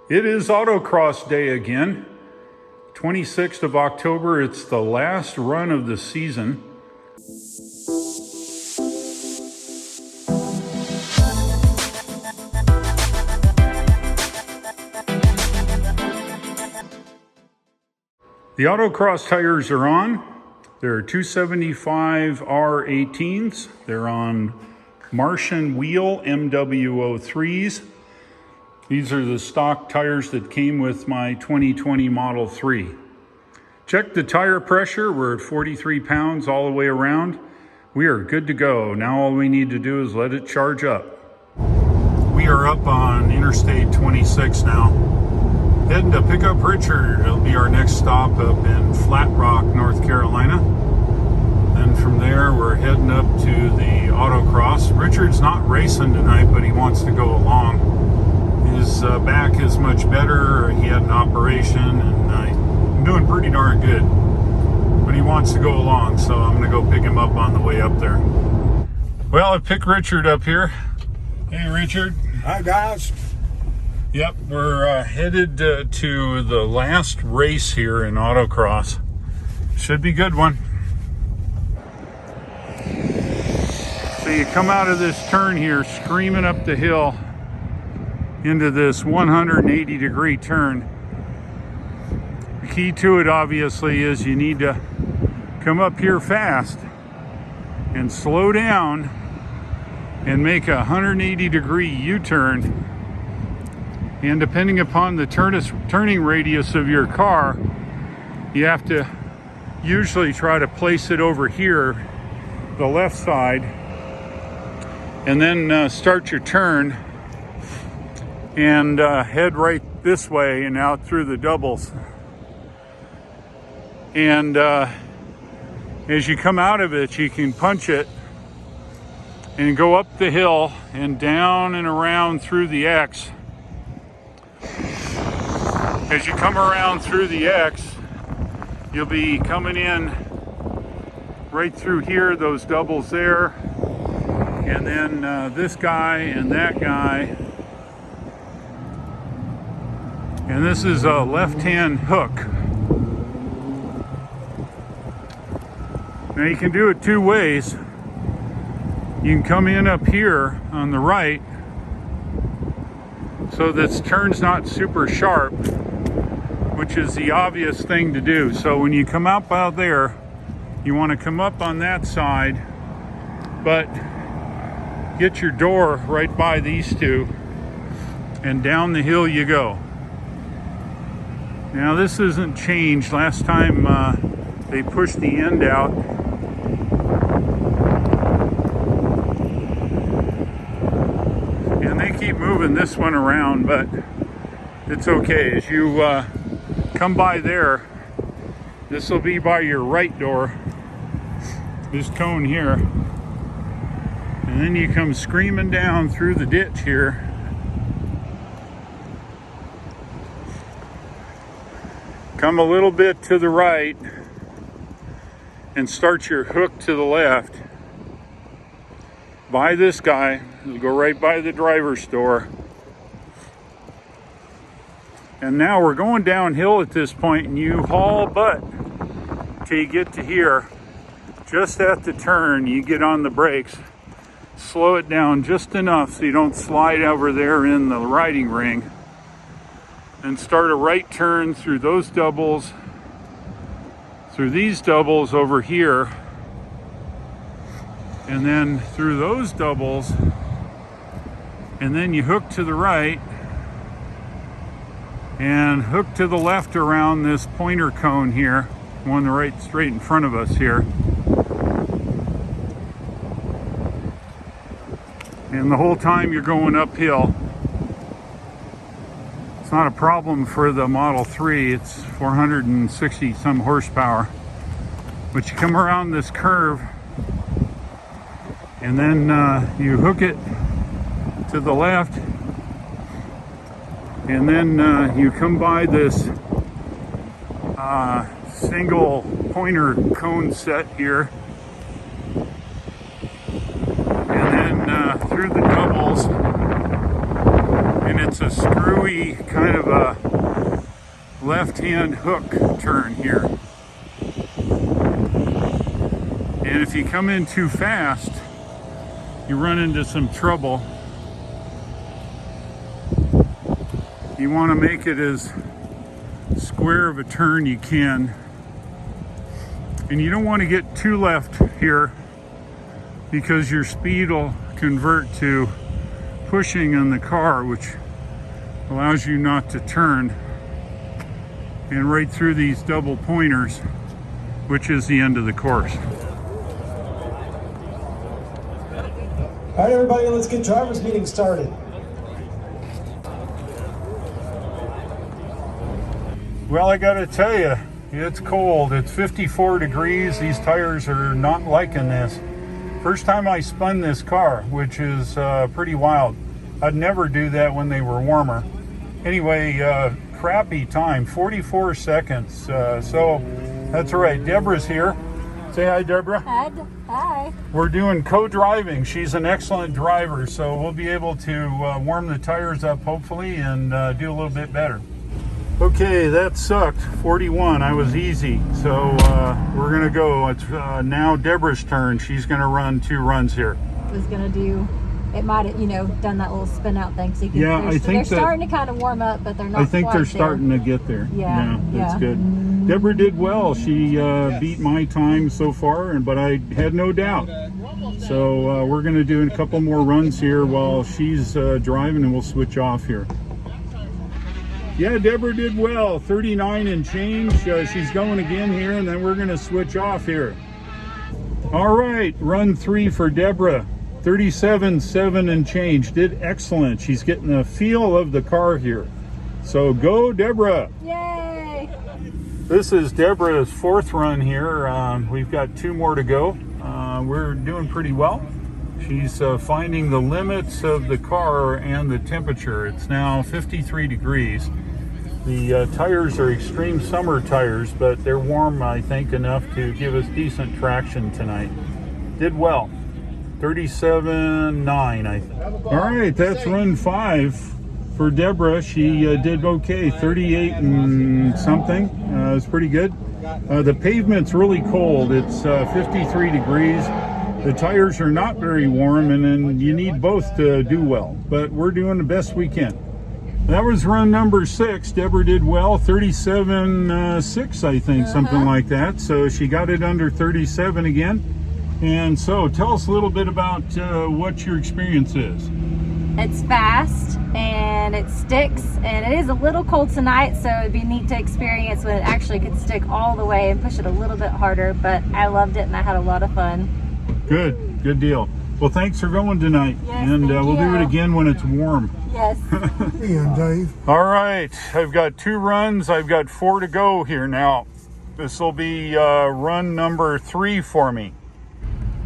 It is Autocross Day again. 26th of October, it's the last run of the season. The Autocross tires are on. They're 275 R18s. They're on Martian wheel MW03s. These are the stock tires that came with my 2020 Model 3. Check the tire pressure. We're at 43 pounds all the way around. We are good to go. Now all we need to do is let it charge up. We are up on Interstate 26 now. Heading to pick up Richard. It'll be our next stop up in Flat Rock, North Carolina. Then from there, we're heading up to the Autocross. Richard's not racing tonight, but he wants to go along. His back is much better. He had an operation and doing pretty darn good. But he wants to go along, so I'm going to go pick him up on the way up there. Well, I picked Richard up here. Hey, Richard. Hi, guys. Yep, we're headed to the last race here in Autocross. Should be a good one. So you come out of this turn here, screaming up the hill into this 180-degree turn. The key to it, obviously, is you need to come up here fast and slow down and make a 180-degree U-turn. And depending upon the turning radius of your car, you have to usually try to place it over here, the left side, and then start your turn and head right this way and out through the doubles. And as you come out of it, you can punch it and go up the hill and down and around through the X. As you come around through the X, you'll be coming in right through here, those doubles there, and then this guy and that guy. And this is a left-hand hook. Now you can do it two ways. You can come in up here on the right, so this turn's not super sharp, which is the obvious thing to do. So when you come up out there, you want to come up on that side, but get your door right by these two, and down the hill you go. Now this isn't changed. Last time they pushed the end out. And they keep moving this one around, but it's okay. As you come by there, this will be by your right door, this cone here. And then you come screaming down through the ditch here. Come a little bit to the right and start your hook to the left. By this guy, it'll go right by the driver's door. And now we're going downhill at this point, and you haul butt till you get to here. Just at the turn, you get on the brakes, slow it down just enough so you don't slide over there in the riding ring. And start a right turn through those doubles, through these doubles over here, and then through those doubles, and then you hook to the right and hook to the left around this pointer cone here, one right straight in front of us here. And the whole time you're going uphill. Not a problem for the Model 3. It's 460 some horsepower, but you come around this curve and then you hook it to the left, and then you come by this single pointer cone set here, and then through the doubles, and it's a screwy kind of a left-hand hook turn here. And if you come in too fast, you run into some trouble. You want to make it as square of a turn you can. And you don't want to get too left here because your speed will convert to pushing on the car, which allows you not to turn. And right through these double pointers, which is the end of the course. All right, everybody, let's get drivers' meeting started. Well, I gotta tell you, it's cold. It's 54 degrees. These tires are not liking this. First time I spun this car, which is pretty wild. I'd never do that when they were warmer. Anyway, crappy time, 44 seconds. So that's all right. Deborah's here. Say hi, Deborah. Hi. We're doing co-driving. She's an excellent driver, so we'll be able to warm the tires up hopefully and do a little bit better. Okay, that sucked. 41. I was easy. So we're gonna go. It's now Deborah's turn. She's gonna run 2 runs here. Was gonna do. It might have, done that little spin out thing. So you can, yeah, I think they're starting to kind of warm up, but they're not. I think quite they're starting to get there. Yeah, that's good. Deborah did well. She beat my time so far, but I had no doubt. So we're gonna do a couple more runs here while she's driving, and we'll switch off here. Yeah, Deborah did well, 39 and change. She's going again here, and then we're gonna switch off here. All right, run 3 for Deborah, 37.7 and change. Did excellent. She's getting the feel of the car here. So go, Deborah. Yay! This is Deborah's 4th run here. We've got 2 more to go. We're doing pretty well. She's finding the limits of the car and the temperature. It's now 53 degrees. The tires are extreme summer tires, but they're warm, I think, enough to give us decent traction tonight. Did well. 37.9, I think. All right, that's run 5 for Deborah. She did okay, 38 and something. It's pretty good. The pavement's really cold. It's 53 degrees. The tires are not very warm, and then you need both to do well, but we're doing the best we can. That was run number 6. Deborah did well, 37.6, I think, something like that. So she got it under 37 again. And so tell us a little bit about what your experience is. It's fast and it sticks, and it is a little cold tonight, so it'd be neat to experience when it actually could stick all the way and push it a little bit harder. But I loved it and I had a lot of fun. Good deal. Well, thanks for going tonight. Yes, and we'll do it again when it's warm. Yes. Hey, I'm Dave. All right, I've got 2 runs. I've got 4 to go here now. This will be run number 3 for me.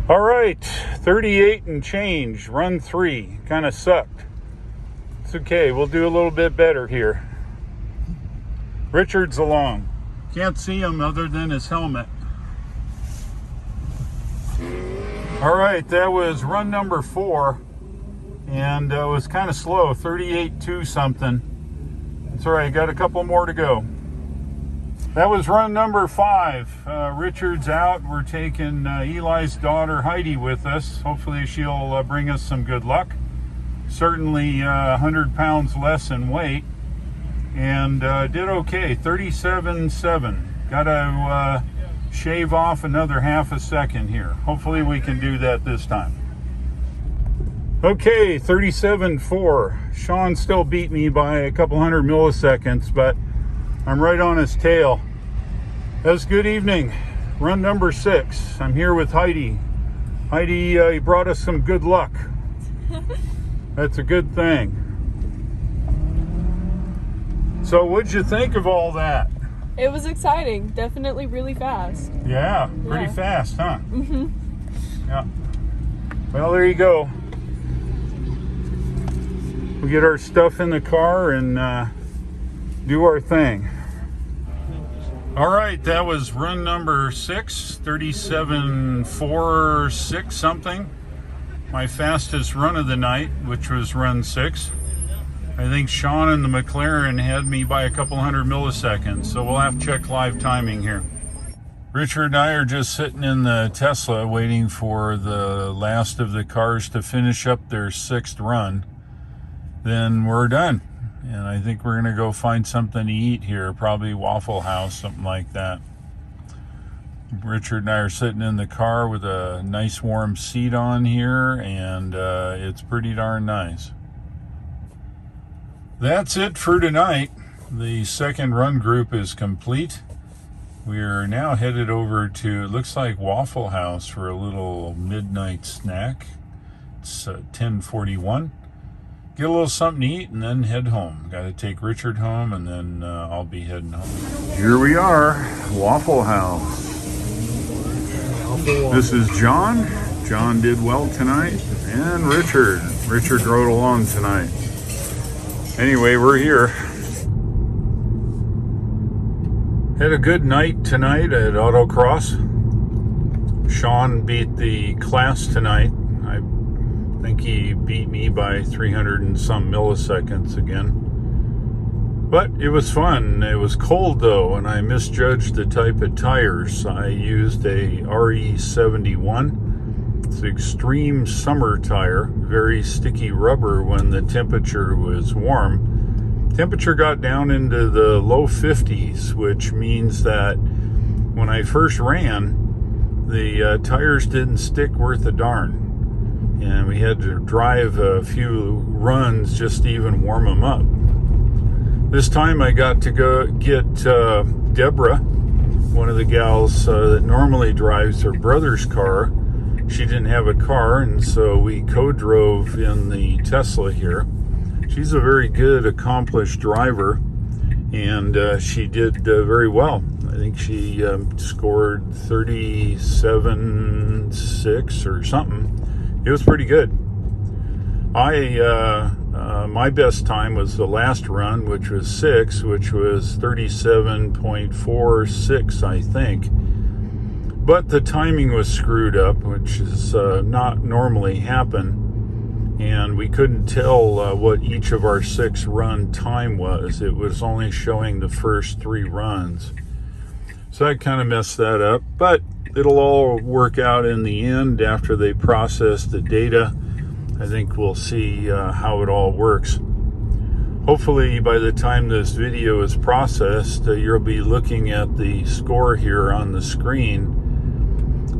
All right, 38 and change, run 3. Kind of sucked. It's okay, we'll do a little bit better here. Richard's along. Can't see him other than his helmet. All right, that was run number 4, and it was kind of slow, 38.2 something. It's all right, got a couple more to go. That was run number 5. Richard's out. We're taking Eli's daughter Heidi with us. Hopefully she'll bring us some good luck. Certainly 100 pounds less in weight, and did okay, 37.7. Got to shave off another half a second here. Hopefully we can do that this time. Okay, 37.4. Sean still beat me by a couple hundred milliseconds, but I'm right on his tail. That's good evening. Run number 6. I'm here with Heidi. Heidi brought us some good luck. That's a good thing. So what'd you think of all that? It was exciting. Definitely really fast. Yeah, pretty fast, huh? Mm-hmm. Yeah. Well, there you go. We'll get our stuff in the car and do our thing. All right, that was run number 6, 37.46 something. My fastest run of the night, which was run 6. I think Sean and the McLaren had me by a couple hundred milliseconds, so we'll have to check live timing here. Richard and I are just sitting in the Tesla waiting for the last of the cars to finish up their 6th run. Then we're done. And I think we're going to go find something to eat here, probably Waffle House, something like that. Richard and I are sitting in the car with a nice warm seat on here, and it's pretty darn nice. That's it for tonight. The second run group is complete. We are now headed over to, it looks like Waffle House for a little midnight snack. It's 10:41. Get a little something to eat and then head home. Got to take Richard home, and then I'll be heading home. Here we are, Waffle House. This is John. John did well tonight, and Richard. Richard rode along tonight. Anyway, we're here. Had a good night tonight at Autocross. Sean beat the class tonight. I think he beat me by 300 and some milliseconds again. But it was fun. It was cold though, and I misjudged the type of tires. I used a RE71. It's an extreme summer tire, very sticky rubber when the temperature was warm. Temperature got down into the low 50s, which means that when I first ran, the tires didn't stick worth a darn. And we had to drive a few runs just to even warm them up. This time I got to go get Deborah, one of the gals that normally drives her brother's car. She didn't have a car, and so we co-drove in the Tesla here. She's a very good, accomplished driver, and she did very well. I think she scored 37.6 or something. It was pretty good. My best time was the last run, which was 6, which was 37.46, I think. But the timing was screwed up, which is not normally happen. And we couldn't tell what each of our 6 run time was. It was only showing the first 3 runs. So I kind of messed that up. But it'll all work out in the end after they process the data. I think we'll see how it all works. Hopefully by the time this video is processed, you'll be looking at the score here on the screen.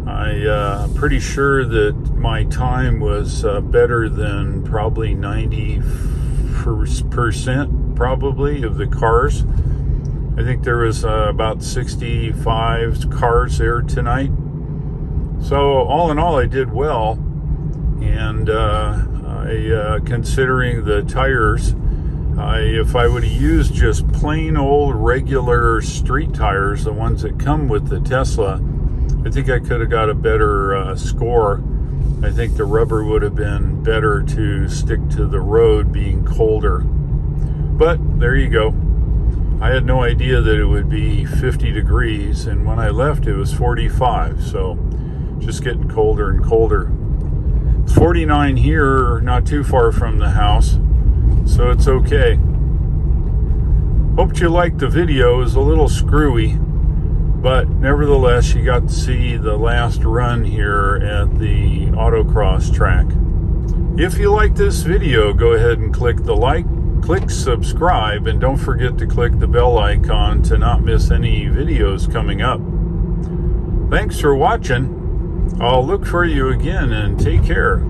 I'm pretty sure that my time was better than probably 90% probably of the cars. I think there was about 65 cars there tonight. So all in all, I did well. And considering the tires, if I would have used just plain old regular street tires, the ones that come with the Tesla, I think I could have got a better score. I think the rubber would have been better to stick to the road being colder. But there you go. I had no idea that it would be 50 degrees, and when I left it was 45, so just getting colder and colder. It's 49 here, not too far from the house, so it's okay. Hope you liked the video. It was a little screwy, but nevertheless, you got to see the last run here at the Autocross track. If you like this video, go ahead and click the like, click subscribe, and don't forget to click the bell icon to not miss any videos coming up. Thanks for watching. I'll look for you again, and take care.